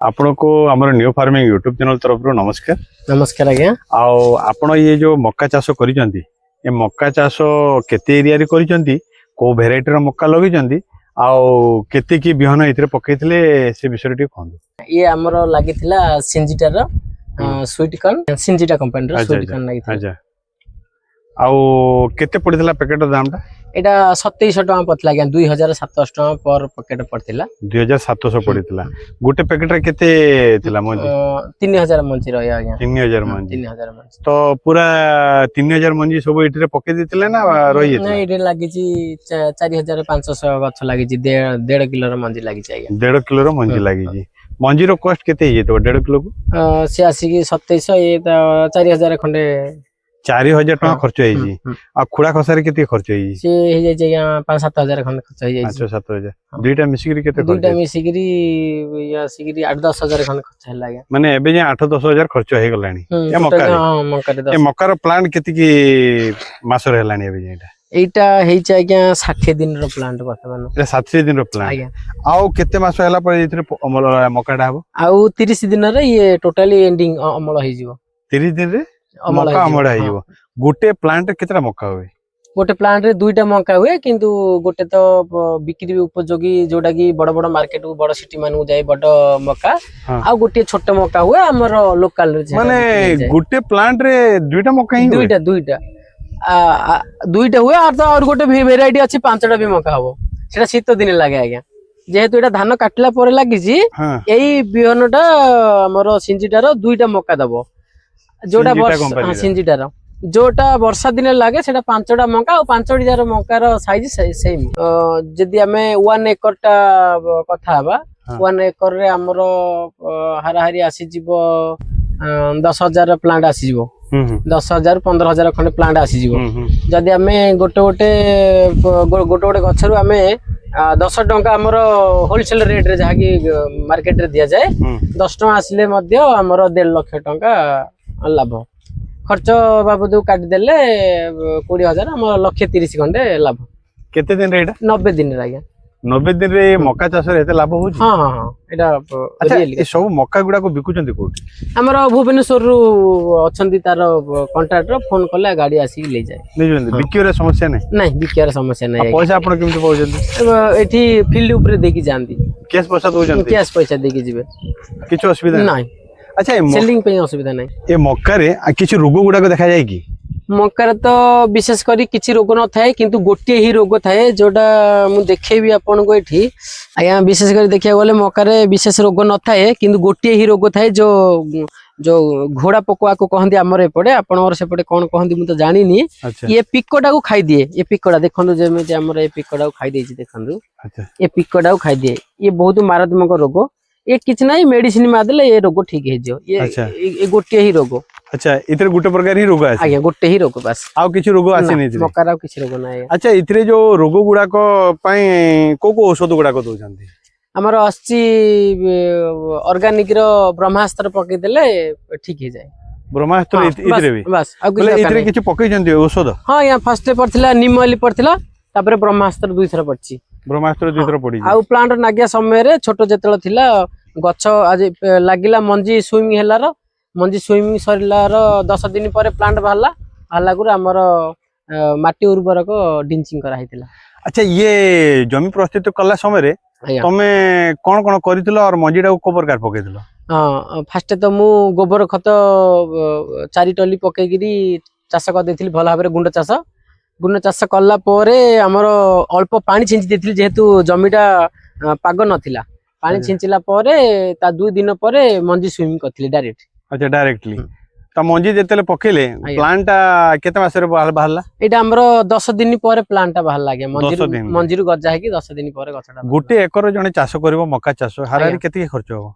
आपण को हमर न्यू फार्मिंग यूट्यूब चैनल तरफ रो नमस्कार। नमस्कार आज्ञा। आउ आपण ये जो मक्का चाष करिसंती ए मक्का चाष केते एरिया रे करिसंती को वेराइटी रो मक्का लगिसंती आउ केते की बिहन इतरे पकेइतले से विषय टी कहंदु। ये हमरो लागिथिला सिंजिटा रो स्वीट कॉर्न सिंजिटा कंपनी रो स्वीट कॉर्न लागिथिला। अच्छा आउ केते पड़ितला पैकेट दाम टा? एटा 2700 टका पड़तला आज्ञा 2700 टका पर पैकेट पड़तला। 2700 पड़ितला गोटे पैकेट रे केते थिला मंजी? 3000 मंजी रही आज्ञा। 3000 मंजी। 3000 मंजी तो पूरा 3000 मंजी सब इटरे पके दिथिले ना रही नै इटे लागि छि 4500 गछ लागि छि 1.5 किलो रो मंजी लागि छि आज्ञा। 1.5 किलो रो मंजी लागि छि। मंजी रो कॉस्ट केते हे तो 1.5 किलो को? से आसी कि 2700 ये 4000 खंडे 4000 टका खर्च हे जी। आ खुड़ा खसारे केते खर्च हे जी? से हे जाय छै 5-7 खंडे खर्च हे जाय छै। 5-7 दुईटा मिसिकरी केते खर्च? दुईटा मिसिकरी या सिकरी 8-10 हजार खंडे खर्च हे लागे। माने एबे जे 8-10 हजार खर्च हे गलानी ए मक्का रे। हां मक्का रे 10। ए मक्का रो प्लांट केते की मासर हेलानी एबे जेटा? एटा हेइ छै आज्ञा 60 दिन रो प्लांट वर्तमान। ए 60 दिन रो प्लांट आज्ञा। आउ केते मास होला पर इथरे अमल मक्काटा हबो? आउ 30 दिन रे ये टोटली एंडिंग अमल हे जिवो। 30 दिन रे मक्का अमल हे जिवो। गोटे प्लांट केतेटा मक्का होय? गोटे प्लांट रे दुईटा मक्का हुए किंतु गोटे तो बिक्री उपयोगी जोटा की बड़ बड़ मार्केट को बड़ सिटी मानू जाय बड़ मक्का। आ गोटे छोट मक्का हुए हमर लोकल रे। माने गोटे प्लांट रे दुईटा मक्का ही दुईटा दुईटा हुए और गोटे वेराइटी अच्छी 5टा भी मक्का हबो सेटा शीत दिन लागे आज्ञा। जेहेतु एटा धान काटला परे लागि छि एई बिहनटा हमर सिंजिटार दुईटा मक्का दबो जोटा वर्ष सिंजिटार जोटा वर्षा दिन लागे सेटा 5टा मक्का और 5टी जार मक्कार साइज सेम। जदि आमे 1 एकर टा कथा हबा 1 एकर रे हमरो हाराहारी आसी जिवो 10,000 प्लांट आसी जिवो। 10,000-15,000 खंडे प्लांट आसी जिवो। जदि आमे गोटे गछरु आमे 10 टंका हमरो होलसेल रेट रे जहा की मार्केट रे दिया जाए 10 टंका आसिले मध्य हमरो 1.5 लाख टंका लाभ। खर्च बाबद काट देले 20,000 हमर 130 खंडे लाभ। केते दिन रे एटा? 90 दिन रे आज्ञा। 90 दिन रे मक्का चाष रे एते लाभ हो छी? हां हां हां एटा रियली। ए सब मक्का गुडा को बिकुचंती कोठी? हमर भुवनेश्वर रु अछंती तार कॉन्ट्रैक्टर फोन कले गाड़ी आसी ले जाए। नहीं बिकियो समस्या नहीं बिकियार समस्या नहीं। पैसा आपण केमति पाउजंती? एठी फील्ड ऊपर देखि जानती कैश पैसा दोजंती? कैश पैसा देखि जिवे किछ असुविधा नहीं। अच्छा सेलिंग पे असुविधा नहीं। ए मक्का रे किछ रोग गुडा को देखा जाय की? मक्का तो विशेष करी किछि रोग न थाए किंतु गोटे ही रोग थाए जोटा मु देखेबी आपन को एठी आया विशेष करी देखिया गले मक्का रे विशेष रोग न थाए किंतु गोटे ही रोग थाए जो घोड़ा पकुआ को कहंदी हमर एपडे आपन और सेपडे कोन कहंदी मु तो जानि नी। ये पिक्कोटा को खाई दिए। ये पिक्कोटा देखंदु जेमे हमर ए पिक्कोटा को खाई देछि देखंदु। अच्छा ये पिक्कोटा को खाई दिए। ये बहुत मारात्मक रोग। ये किछ नहीं मेडिसिन मादले ये रोग ठीक हे जो। ये गोटे ही रोग। अच्छा इतरे गुटे प्रकार ही रोग आसी? आज्ञा गोटे ही रोग बस। आउ किछ रोग आसी नै इतरे? मक्का रा किछ रोग नाही। अच्छा इतरे जो रोग गुडा को पई को औषध गुडा को दोजंती? हमर अस्सी ऑर्गेनिक रो ब्रह्मास्त्र पके देले ठीक हे जाय। ब्रह्मास्त्र इतरे भी बस आ बोले इतरे किछ पके जंती औषध? हां या फर्स्ट पड़थिला निमली पड़थिला तापर ब्रह्मास्त्र दुई थरा पड़ची। ब्रह्मास्त्र दुई थरा पड़ी। आ प्लांट नागिया समय रे छोटो जेतल थिला गछ आज लागिला मंजी स्विमिंग हेलार मंजी स्विमिंग सरिलार 10 दिन पर प्लांट बाहला गुरा हमर माटी उर्वर को डिंचिंग करा हितला। अच्छा ये जमी प्रस्तुत कला समय रे तमे कोन कोन करितलो और मंजीडा को प्रकार पकेइतलो? हां फास्ट तो मु गोबर खत 4 टली पकेगिरी चाष कर देथिल भल भाबरे गुंड चाष कला परे हमर अल्प पानी छिंची देथिल जेहेतु जमीटा पाग नथिला। पानी छिंचिला परे ता 2 दिन परे मंजी स्विमिंग करथिले डायरेक्ट। अच्छा डायरेक्टली ता मंजी जेतेले पकेले प्लांट केते मास रे बाहरला? एटा हमरो 10 दिन परे प्लांट बाहर लागे मंजी रु गजा है कि 10 दिन परे गछडा। गोटे एकर जने चाष करबो मक्का चाष हारारी केते खर्च हो?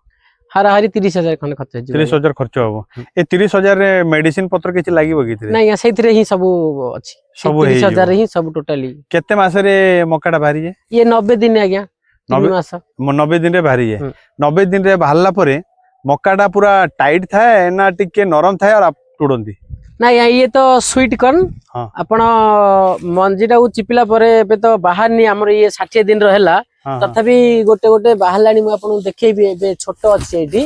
हाराहारी 30,000 खन खर्च हो। 30,000 खर्च हो। ए 30,000 रे मेडिसिन पत्र किछ लागिबो कि? नहीं या सेथिरे ही सब अछि। 30,000 ही सब टोटली। केते मास रे मक्काटा बाहरी जे? ये 90 दिन आज्ञा। 90 दिन रे बाहरी जाए। 90 दिन रे बाहरला परे मक्काटा पूरा टाइट थाए ना टिके नरम थाए और टुडंती? ना ये तो स्वीट कॉर्न आपण मंजीटा को चिपिला परे बे तो बाहर नी हमर ये 60 दिन रहला ହଁ, ତଥାପି ଗୋଟେ ଗୋଟେ ବାହାରିଲାଣି ମୁଁ ଆପଣଙ୍କୁ ଦେଖେଇବି ଏବେ ଛୋଟ ଅଛି ଏଇଠି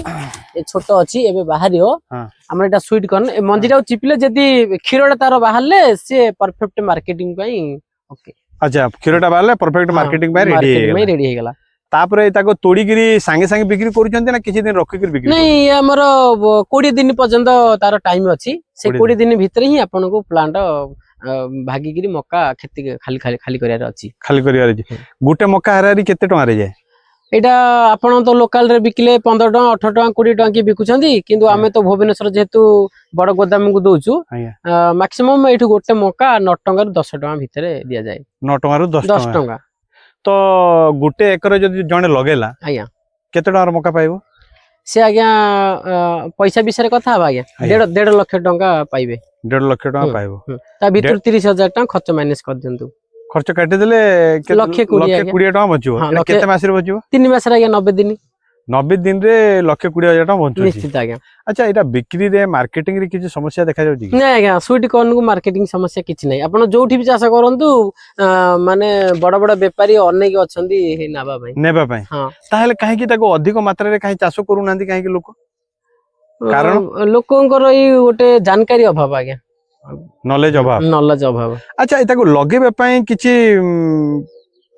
ଏ ଛୋଟ ଅଛି ଏବେ ବାହାରିବ ହଁ। ଆମର ଏଟା ସୁଇଟ କର୍ନ ଏ ମଞ୍ଜିଟାକୁ ଚିପିଲେ ଯଦି କ୍ଷୀରଟା ତାର ବାହାରିଲେ ସିଏ ପରଫେକ୍ଟ ମାର୍କେଟିଂ ପାଇଁ ଓକେ ଆଚ୍ଛା କ୍ଷୀରଟା ବାହାରିଲେ ପରଫେକ୍ଟ ମାର୍କେଟିଂ ପାଇଁ ରେଡି ମାର୍କେଟିଂ ପାଇଁ ହେଇଗଲା। ରେଡି ହେଇଗଲା ତାପରେ ତାକୁ ତୋଳିକିରି ସାଙ୍ଗେ ସାଙ୍ଗେ ବିକ୍ରି କରୁଛନ୍ତି ନା କିଛି ଦିନ ରଖିକିରି ବିକ୍ରି ନାଇଁ ଇଏ ଆମର 20 ଦିନ ପର୍ଯ୍ୟନ୍ତ ତାର ଟାଇମ ଅଛି ସେ 20 20 ଦିନ ଭିତରେ ହିଁ ଆପଣଙ୍କୁ ପ୍ଲାଣ୍ଟ ଭାଗିକିରି ମକା କ୍ଷେତି ଖାଲି ଖାଲି ଖାଲି କରିବାର ଅଛି ଖାଲି କରିବାର ଅଛି। ଗୋଟେ ମକା ହାରାରି କେତେ ଟଙ୍କାରେ ଯାଏ? ଏଇଟା ଆପଣ ତ ଲୋକାଲ ରେ ବିକିଲେ 15 ଟଙ୍କା 18 ଟଙ୍କା 20 ଟଙ୍କା କି ବିକୁଛନ୍ତି କିନ୍ତୁ ଆମେ ତ ଭୁବନେଶ୍ୱର ଯେହେତୁ ବଡ ଗୋଦାମକୁ ଦଉଛୁ ଆଜ୍ଞା ମାକ୍ସିମମ୍ ଏଇଠୁ ଗୋଟେ ମକା 9 ଟଙ୍କାରୁ 10 ଟଙ୍କା ଭିତରେ ଦିଆଯାଏ 9 ଟଙ୍କାରୁ 10 10 ଟଙ୍କା। ଟଙ୍କା ତ ଗୋଟେ ଏକର ଯଦି ଜଣେ ଲଗେଇଲା ଆଜ୍ଞା କେତେ ଟଙ୍କାର ମକା ପାଇବ? ସେ ଆଜ୍ଞା ପଇସା ବିଷୟରେ କଥା ହବା ଆଜ୍ଞା ଆଜ୍ଞା। 1.5 ଲକ୍ଷ ଟଙ୍କା ପାଇବେ 1.5 ଲକ୍ଷ ଟଙ୍କା ପାଇବ। ତା ଭିତରୁ 30,000 ଟଙ୍କା ଖର୍ଚ୍ଚ ମାଇନସ କରିଦିଅନ୍ତୁ ଖର୍ଚ୍ଚ କାଟିଦେଲେ ଲକ୍ଷେ 20 ଆଜ୍ଞା। 1,20 ଟଙ୍କା ବଚିବ। ହଁ, ଏଇଟା କେତେ ମାସରେ ବଚିବ? 3 ମାସରେ ଆଜ୍ଞା 90 ଦିନ 90 ଦିନରେ 1,20,000 ଟଙ୍କା ବଞ୍ଚୁଛି। ନିଶ୍ଚିତ ଆଜ୍ଞା ଆଚ୍ଛା ଏଇଟା ବିକ୍ରିରେ ମାର୍କେଟିଂ ରେ କିଛି ସମସ୍ୟା ଦେଖାଯାଉଛି କି? ନାଇଁ ଆଜ୍ଞା ସୁଇଟ କର୍ନ କୁ ମାର୍କେଟିଂ ସମସ୍ୟା କିଛି ନାହିଁ ଆପଣ ଯୋଉଠି ବି ଚାଷ କରନ୍ତୁ ମାନେ ବଡ ବଡ ବେପାରୀ ଅନେଇକି ଅଛନ୍ତି ନେବା ପାଇଁ ନେବା ପାଇଁ। ହଁ ତାହେଲେ କାହିଁକି ତାକୁ ଅଧିକ ମାତ୍ରାରେ କାହିଁ ଚାଷ କରୁନାହାନ୍ତି କାହିଁକି ଲୋକ? କାରଣ ଲୋକଙ୍କର ଏଇ ଗୋଟେ ଜାନକାରୀ ଅଭାବ ଆଜ୍ଞା ନଲେଜ ଅଭାବ। ନଲେଜ ଅଭାବ ଆଚ୍ଛା ତାକୁ ଲଗେଇବା ପାଇଁ କିଛି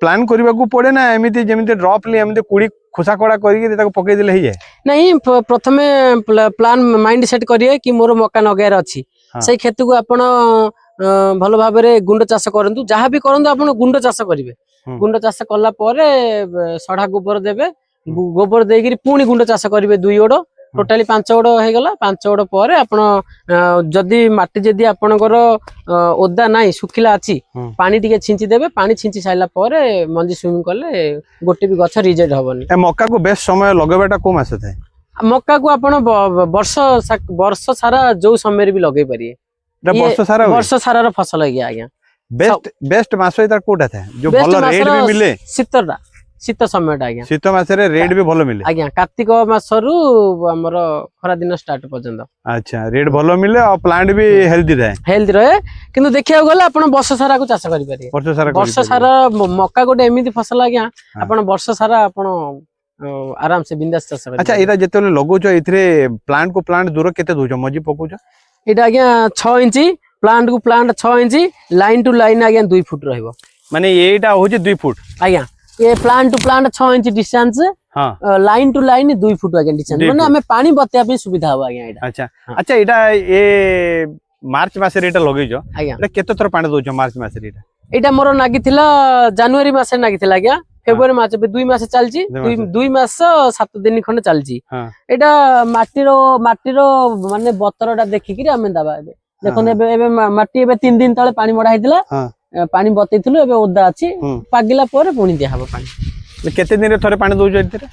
ପ୍ଲାନ୍ କରିବାକୁ ପଡେ ନା ଏମିତି ଯେମିତି ଡ୍ରପଲି ଏମିତି କୁଡି ଖୋସା ଖୋଳା କରିକି ତାକୁ ପକେଇଦେଲେ ହେଇଯାଏ? ନାଇଁ ପ୍ରଥମେ ପ୍ଲାନ୍ ମାଇଣ୍ଡ ସେଟ୍ କରିବେ କି ମୋର ମକା ନଗେଇବାର ଅଛି ହଁ। ସେଇ କ୍ଷେତକୁ ଆପଣ ଭଲ ଭାବରେ ଗୁଣ୍ଡ ଚାଷ କରନ୍ତୁ ଯାହା ବି କରନ୍ତୁ ଆପଣ ଗୁଣ୍ଡ ଚାଷ କରିବେ ହୁଁ। ଗୁଣ୍ଡ ଚାଷ କଲା ପରେ ସଢା ଗୋବର ଦେବେ ଗୋବର ଦେଇକିରି ପୁଣି ଗୁଣ୍ଡ ଚାଷ କରିବେ 2 ଓଡ ଟୋଟାଲି 5 ଓଡ ହେଇଗଲା 5 ଓଡ ପରେ ଆପଣ ଯଦି ମାଟି ଯଦି ଆପଣଙ୍କର ଓଦା ନାହିଁ ଶୁଖିଲା ଅଛି ହୁଁ। ପାଣି ଟିକେ ଛିଞ୍ଚି ଦେବେ ପାଣି ଛିଞ୍ଚି ସାରିଲା ପରେ ମଞ୍ଜି ସୁଇମିଂ କଲେ ଗୋଟେ ବି ଗଛ ରିଜେକ୍ଟ ହବନି। ଏ ମକାକୁ ବେଶ ସମୟ ଲଗେଇବାଟା କୋଉ ମାସ ଥାଏ? ମକାକୁ ଆପଣ ବର୍ଷ ସାରା ଯୋଉ ସମୟରେ ବି ଲଗେଇ ପାରିବେ ଏଟା ବର୍ଷ ସାରା ହୁଏ? ବର୍ଷ ସାରାର ଫସଲ ଆଜ୍ଞା ବେଷ୍ଟ ମାସ ଏଇଟା କୋଉଟା ଥାଏ ଯୋଉ ବେଷ୍ଟ ଭଲ ରେଟ୍ ବି ମିଳେ? ଶୀତ ସମୟଟା ଆଜ୍ଞା ଶୀତ ମାସରେ ରେଟ୍ ବି ଭଲ ମିଳେ। ଆଜ୍ଞା କାର୍ତ୍ତିକ ମାସରୁ ଆମର ଖରା ଦିନ ଷ୍ଟାର୍ଟ ପର୍ଯ୍ୟନ୍ତ। ଆଚ୍ଛା ରେଟ୍ ଭଲ ମିଳେ ଆଉ ପ୍ଲାଣ୍ଟ ବି ହେଲ୍ଦି ଥାଏ। ହେଲ୍ଦି ରହେ କିନ୍ତୁ ଦେଖିବାକୁ ଗଲେ ଆପଣ ବର୍ଷ ସାରାକୁ ଚାଷ କରିପାରିବେ। ବର୍ଷ ସାରା ବର୍ଷ ସାରା ମକା ଗୋଟେ ଏମିତି ଫସଲ ଆଜ୍ଞା ଆପଣ ବର୍ଷ ସାରା ଆପଣ ଆରାମ ସେ ବିନ୍ଦାସ ଚାଷ କରିପାରିବେ। ଆଚ୍ଛା ଏଇଟା ଯେତେବେଳେ ଲଗଉଛ ଏଥିରେ ପ୍ଲାଣ୍ଟ କୁ ପ୍ଲାଣ୍ଟ ଦୂର କେତେ ଦଉଛ ମଞ୍ଜି ପକଉଛ? ଏଇଟା ଆଜ୍ଞା 6 ଇଞ୍ଚ ପ୍ଲାଣ୍ଟ କୁ plant 6 inch line to line ଆଜ୍ଞା 2 ଫୁଟ ରହିବ। ମାନେ ଏଇଟା ହଉଛି 2 ଫୁଟ ଆଜ୍ଞା ଏ plant to plant 6 inch distance line to line 2 foot ଆଜ୍ଞା ଡିଷ୍ଟାନ୍ସ ମାନେ ଆମେ ପାଣି ବତେଇବା ପାଇଁ ସୁବିଧା ହବ ଆଜ୍ଞା ଏଇଟା। ଆଚ୍ଛା ଆଚ୍ଛା ଏଇଟା ଏ ମାର୍ଚ୍ଚ ମାସରେ ଏଇଟା ଲଗେଇଛ ଆଜ୍ଞା ଏଇଟା କେତେ ଥର ପାଣି ଦଉଛ ମାର୍ଚ୍ଚ ମାସରେ? ଏଇଟା ମୋର ନାଗିଥିଲା ଜାନୁଆରୀ ମାସରେ ନାଗିଥିଲା ଆଜ୍ଞା ଫେବୃଆରୀ ମାର୍ଚ୍ଚ ଏବେ 2 ମାସ ଚାଲିଛି 2 ମାସ 7 ଦିନ ଖଣ୍ଡେ ଚାଲିଛି। ଏଇଟା ମାଟିର ମାନେ ବତରଟା ଦେଖିକିରି ଆମେ ଦବା ଏବେ ଦେଖନ୍ତୁ ଏବେ ମାଟି ଏବେ 3 ଦିନ ତଳେ ପାଣି ମଡା ହେଇଥିଲା ପାଣି ବତେଇଥିଲୁ ଏବେ ଓଦା ଅଛି ପାଗିଲା ପରେ ପୁଣି ଦିଆହବ ପାଣି। କେତେ ଦିନରେ ଥରେ ପାଣି ଦଉଛ ଏଥିରେ?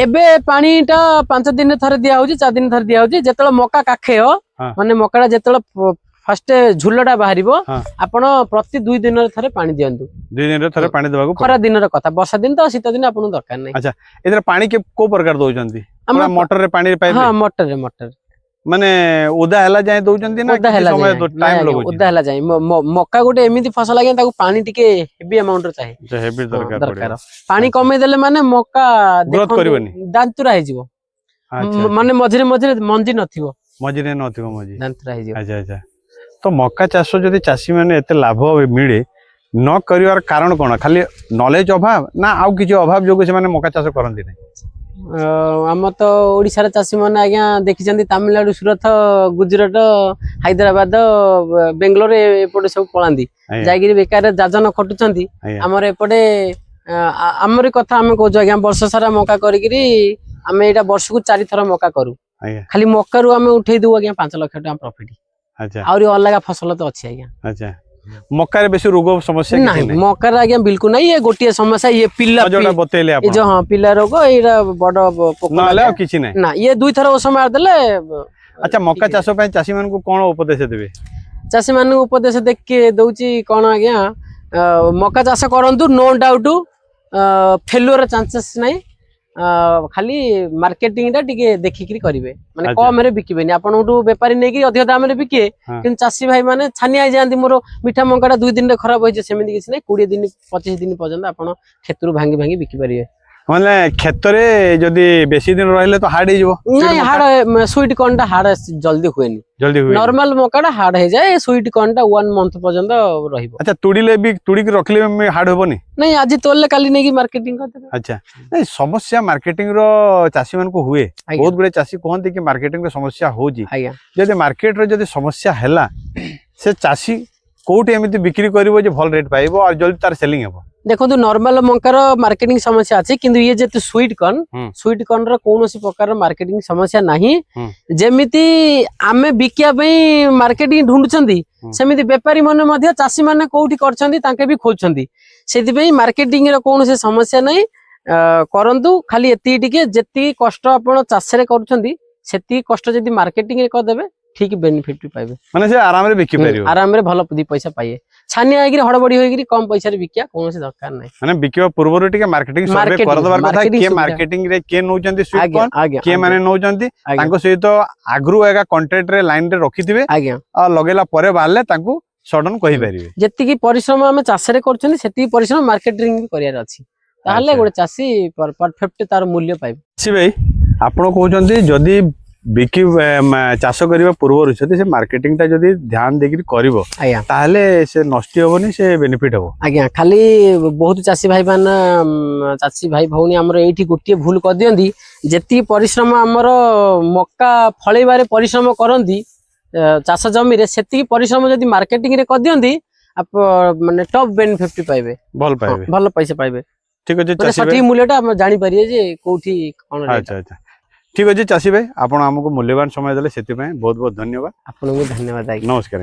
ଏବେ ପାଣିଟା 5 ଦିନରେ ଥରେ ଦିଆ ହଉଛି 4 ଦିନ ଥରେ ଦିଆ ହଉଛି ଯେତେବେଳେ ମକା କାଖେୟ ମାନେ ମକାଟା ଯେତେବେଳେ ଫାଷ୍ଟ ଝୁଲଟା ବାହାରିବ ଆପଣ ପ୍ରତି 2 ଦିନରେ ଥରେ ପାଣି ଦିଅନ୍ତୁ। 2 ଦିନରେ ଥରେ ପାଣି ଦେବାକୁ ଖରା ଦିନର କଥା ବର୍ଷା ଦିନ ତ ଶୀତ ଦିନ ଆପଣଙ୍କୁ ଦରକାର ନାହିଁ। ଆଚ୍ଛା ଏଥିରେ ପାଣି କୋଉ ପ୍ରକାର ଦଉଛନ୍ତି? ମଟରରେ ପାଣି ପାଇବେ? ହଁ ମଟର ମାନେ ଓଦା ହେଲା ଯାଏ ଦଉଛନ୍ତି ନା ଓଦା କିଛି ହେଲା ସମୟ ଟାଇମ ଯାଏ ଲଗାଉଛି? ଓଦା ହେଲା ଯାଏ ମକା ଗୋଟେ ଏମିତି ଫସଲ ଆଜ୍ଞା ତାକୁ ପାଣି ଟିକେ ହେଭି ଆମାଉଣ୍ଟର ଚାहे ହେଭି ଦରକାର ପାଣି କମେଇ ଦେଲେ ମାନେ ମକା ଗ୍ରୋଥ କରିବନି ଦାନ୍ତୁରା ହେଇଯିବ ମାନେ ମଝିରେ ମଝିରେ ମଞ୍ଜି ନଥିବ ମଝିରେ ନଥିବ ମଞ୍ଜି ଦାନ୍ତୁରା ହେଇଯିବ। ଆଚ୍ଛା ଆଚ୍ଛା ତ ମକା ଚାଷ ଯଦି ଚାଷୀ ମାନେ ଏତେ ଲାଭ ମିଳେ ନ କରିବାର କାରଣ କଣ? ଖାଲି ନଲେଜ ଅଭାବ ନା ଆଉ କିଛି ଅଭାବ ଯୋଗୁଁ ସେମାନେ ମକା ଚାଷ କରନ୍ତି ନାହିଁ? ଆମର ତ ଓଡିଶାର ଚାଷୀ ମାନେ ଆଜ୍ଞା ଦେଖିଛନ୍ତି ତାମିଲନାଡୁ ସୁରତ ଗୁଜୁରାଟ ହାଇଦ୍ରାବାଦ ବେଙ୍ଗଲୋର ଏପଟେ ସବୁ ପଳାନ୍ତି ଯାଇକିରି ବେକାର ଯାଜନ ଖଟୁଛନ୍ତି। ଆମର ଏପଟେ ଆମରି କଥା ଆମେ କହୁଛୁ ଆଜ୍ଞା ବର୍ଷ ସାରା ମକା କରିକିରି ଆମେ ଏଇଟା ବର୍ଷକୁ 4 ଥର ମକା କରୁ ଖାଲି ମକାରୁ ଆମେ ଉଠେଇ ଦଉ ଆଜ୍ଞା 5 ଲକ୍ଷ ଟଙ୍କା ପ୍ରଫିଟ। ଆହୁରି ଅଲଗା ଫସଲ ତ ଅଛି ଆଜ୍ଞା। ଆଚ୍ଛା ମକାରେ ବେଶୀ ରୋଗ ସମସ୍ୟା ନାହିଁ ମକାରେ ଆଜ୍ଞା ବିଲକୁଲ ନାହିଁ ଏ ଗୋଟିଏ ସମସ୍ୟା ଇଏ ପିଲା ବତେଇଲେ ଏ ଯୋଉ ପିଲା ରୋଗ ଏଇଟା ବଡ ପୋକ ଆଉ କିଛି ନାହିଁ ନା ଇଏ 2 ଥର ଓଷ ମାରିଦେଲେ। ଆଚ୍ଛା ମକା ଚାଷ ପାଇଁ ଚାଷୀ ମାନଙ୍କୁ କଣ ଉପଦେଶ ଦେବେ? ଚାଷୀ ମାନଙ୍କୁ ଉପଦେଶ ଦଉଛି କଣ ଆଜ୍ଞା ମକା ଚାଷ କରନ୍ତୁ ନୋ ଡାଉଟ ଫେଲୁଅର ଚାନ୍ସେସ୍ ନାହିଁ ଖାଲି ମାର୍କେଟିଂ ଟା ଟିକେ ଦେଖିକିରି କରିବେ ମାନେ ଆଚ୍ଛା। କମ ରେ ବିକିବେନି ଆପଣଙ୍କଠୁ ବେପାରୀ ନେଇକି ଅଧିକ ଦାମରେ ବିକିବେ ହଁ। କିନ୍ତୁ ଚାଷୀ ଭାଇ ମାନେ ଛାନିଆ ହେଇଯାଆନ୍ତି ମୋର ମିଠା ମଙ୍କା ଟା 2 ଦିନରେ ଖରାପ ହେଇଛି ସେମିତି କିଛି ନାହିଁ 20 ଦିନ 25 ଦିନ ପର୍ଯ୍ୟନ୍ତ ଆପଣ କ୍ଷେତରୁ ଭାଙ୍ଗି ଭାଙ୍ଗି ବିକି ପାରିବେ ମାନେ କ୍ଷେତରେ ଯଦି ବେଶୀ ଦିନ ରହିଲେ ତ ହାର୍ଡ ହେଇଯିବ ନାଇଁ ହାର୍ଡ ସୁଇଟ କର୍ନ ଟା ହାର୍ଡ ଜଲ୍ଦି ହୁଏନି ଜଲ୍ଦି ହୁଏ ନର୍ମାଲ ମକା ଟା ହାର୍ଡ ହେଇଯାଏ ସୁଇଟ କର୍ନ ଟା 1 ମନ୍ଥ ପର୍ଯ୍ୟନ୍ତ ରହିବ ଆଚ୍ଛା ତୁଡ଼ିକି ରଖିଲେ ବି ହାର୍ଡ ହବନି ନାଇଁ ଆଜି ତୋଲଲେ କାଲି ନେଇକି ମାର୍କେଟିଂ କରିଦେବେ ଆଚ୍ଛା ନାଇଁ ସମସ୍ୟା ମାର୍କେଟିଂ ର ଚାଷୀ ମାନଙ୍କୁ ହୁଏ ଆଜ୍ଞା। ବହୁତ ଗୁଡେ ଚାଷୀ କୁହନ୍ତି କି ମାର୍କେଟିଂ ର ସମସ୍ୟା ହଉଛି ଆଜ୍ଞା ଯଦି ମାର୍କେଟ ରେ ଯଦି ସମସ୍ୟା ହେଲା ସେ ଚାଷୀ କୋଉଠି ଏମିତି ବିକ୍ରି କରିବ ଯେ ଭଲ ରେଟ୍ ପାଇବ ଆଉ ଜଲ୍ଦି ତାର ସେଲିଂ ହେବ ଦେଖନ୍ତୁ ନର୍ମାଲ ମକାର ମାର୍କେଟିଂ ସମସ୍ୟା ଅଛି କିନ୍ତୁ ଇଏ ଯେହେତୁ ସୁଇଟ କର୍ନ ର କୌଣସି ପ୍ରକାର ମାର୍କେଟିଂ ସମସ୍ୟା ନାହିଁ ଯେମିତି ଆମେ ବିକିବା ପାଇଁ ମାର୍କେଟିଂ ଢୁଣ୍ଡୁଛନ୍ତି ସେମିତି ବେପାରୀ ମାନେ ମଧ୍ୟ ଚାଷୀ ମାନେ କୋଉଠି କରିଛନ୍ତି ତାଙ୍କେ ବି ଖୋଜୁଛନ୍ତି ସେଥିପାଇଁ ମାର୍କେଟିଂ ର କୌଣସି ସମସ୍ୟା ନାହିଁ କରନ୍ତୁ ଖାଲି ଏତିକି ଟିକେ ଯେତିକି କଷ୍ଟ ଆପଣ ଚାଷରେ କରୁଛନ୍ତି ସେତିକି କଷ୍ଟ ଯଦି ମାର୍କେଟିଂ ରେ କରିଦେବେ ଠିକ ବେନିଫିଟ ପାଇବେ ମାନେ ସେ ଆରାମରେ ବିକି ପାରିବ ଆରାମରେ ଭଲ 2 ପଇସା ପାଇବେ ଛାନିଆ ହେଇକିରି ହଡବଡି ହେଇକିରି କମ ପଇସାରେ ବିକିବା କୌଣସି ଦରକାର ନାହିଁ ମାନେ ବିକିବା ପୂର୍ବରୁ ଟିକେ ମାର୍କେଟିଂ ସର୍ଭେ କରିଦବାର କଥା କିଏ ମାର୍କେଟିଂ ରେ କିଏ ନଉଛନ୍ତି ସୁଇଟ କର୍ନ କିଏ ମାନେ ନଉଛନ୍ତି ତାଙ୍କ ସହିତ ଆଗରୁ ଏକା କଣ୍ଟାକ୍ଟ ରେ ଲାଇନ ରେ ରଖିଥିବେ ଆଜ୍ଞା ଆଉ ଲଗେଇଲା ପରେ ବାହାରିଲେ ତାଙ୍କୁ ସଡନ କହିପାରିବେ ଯେତିକି ପରିଶ୍ରମ ଆମେ ଚାଷରେ କରୁଛନ୍ତି ସେତିକି ପରିଶ୍ରମ ମାର୍କେଟିଂ ବି କରିବାର ଅଛି ତାହେଲେ ଗୋଟେ ଚାଷୀ ପରଫେକ୍ଟ ତାର ମୂଲ୍ୟ ପାଇବ ଭାଇ ଆପଣ କହୁଛନ୍ତି ଯଦି ବିକି ଚାଷ କରିବା ପୂର୍ବରୁ ଯଦି ସେ ମାର୍କେଟିଂ ଟା ଯଦି ଧ୍ୟାନ ଦେଇକି କରିବ ଆଜ୍ଞା ତାହେଲେ ସେ ନଷ୍ଟ ହବନି ସେ ବେନିଫିଟ ହବ ଆଜ୍ଞା ଖାଲି ବହୁତ ଚାଷୀ ଭାଇ ମାନେ ଚାଷୀ ଭାଇ ଭଉଣୀ ଆମର ଏଇଠି ଗୋଟିଏ ଭୁଲ କରିଦିଅନ୍ତି ଯେତିକି ପରିଶ୍ରମ ଆମର ମକା ଫଳେଇବାରେ ପରିଶ୍ରମ କରନ୍ତି ଚାଷ ଜମିରେ ସେତିକି ପରିଶ୍ରମ ଯଦି ମାର୍କେଟିଂ ରେ କରିଦିଅନ୍ତି ମାନେ ଟପ୍ ବେନିଫିଟ ପାଇବେ ଭଲ ପଇସା ପାଇବେ ଠିକ ଅଛି ସଠିକ ମୂଲ୍ୟଟା ଆମେ ଜାଣିପାରିବେ ଯେ କୋଉଠି କଣ ଆଚ୍ଛା ଆଚ୍ଛା ଠିକ ଅଛି ଚାଷୀ ଭାଇ ଆପଣ ଆମକୁ ମୂଲ୍ୟବାନ ସମୟ ଦେଲେ ସେଥିପାଇଁ ବହୁତ ବହୁତ ଧନ୍ୟବାଦ ଆପଣଙ୍କୁ ଧନ୍ୟବାଦ ନମସ୍କାର।